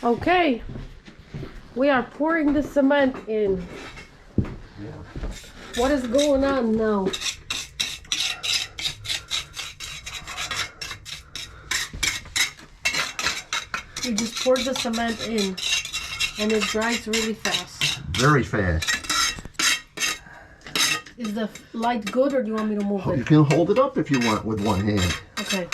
Okay, we are pouring the cement in. What is going on now? You just poured the cement in and it dries really fast. Very fast. Is the light good or do you want me to move it? You can hold it up if you want with one hand. Okay.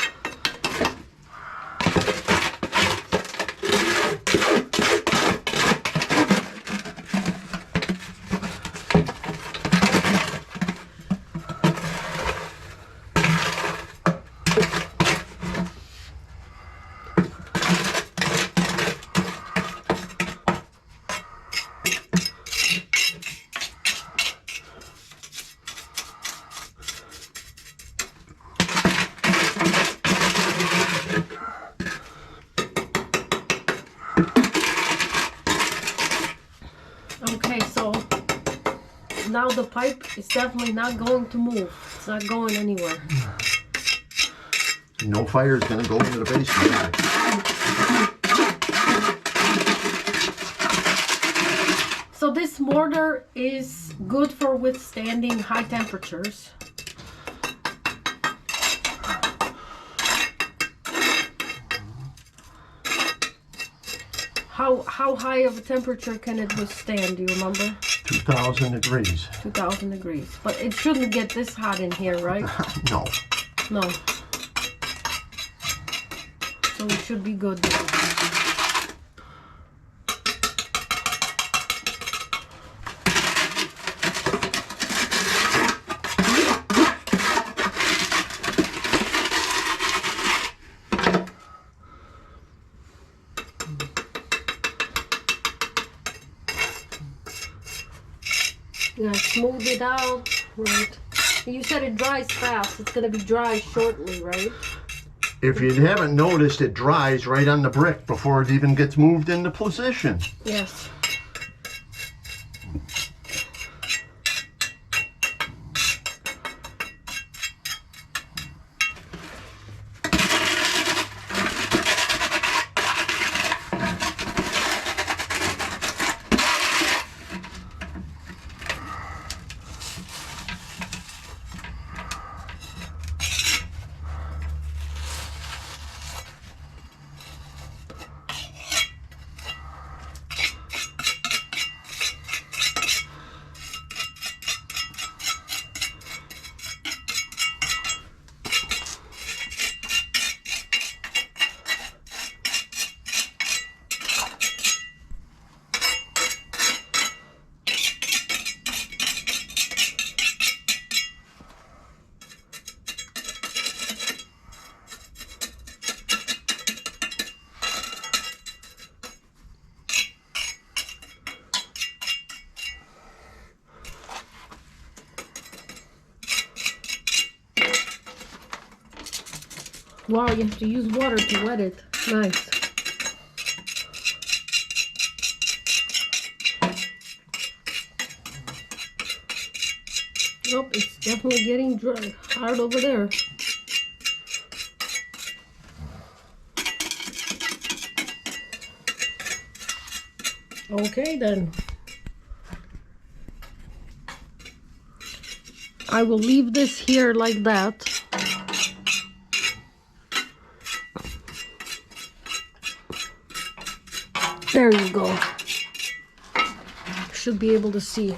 Okay, so now the pipe is definitely not going to move. It's not going anywhere. No fire is going to go into the basement either. So this mortar is good for withstanding high temperatures. How high of a temperature can it withstand, do you remember? 2,000 degrees. 2,000 degrees. But it shouldn't get this hot in here, right? No. No. So it should be good now. Yeah, smooth it out, right? You said it dries fast. It's gonna be dry shortly, right? If you haven't noticed, it dries right on the brick before it even gets moved into position. Yes. Wow, you have to use water to wet it. Nice. Nope, it's definitely getting dry. Hard over there. Okay then. I will leave this here like that. There you go. Should be able to see.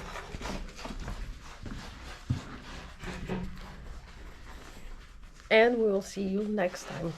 And we will see you next time.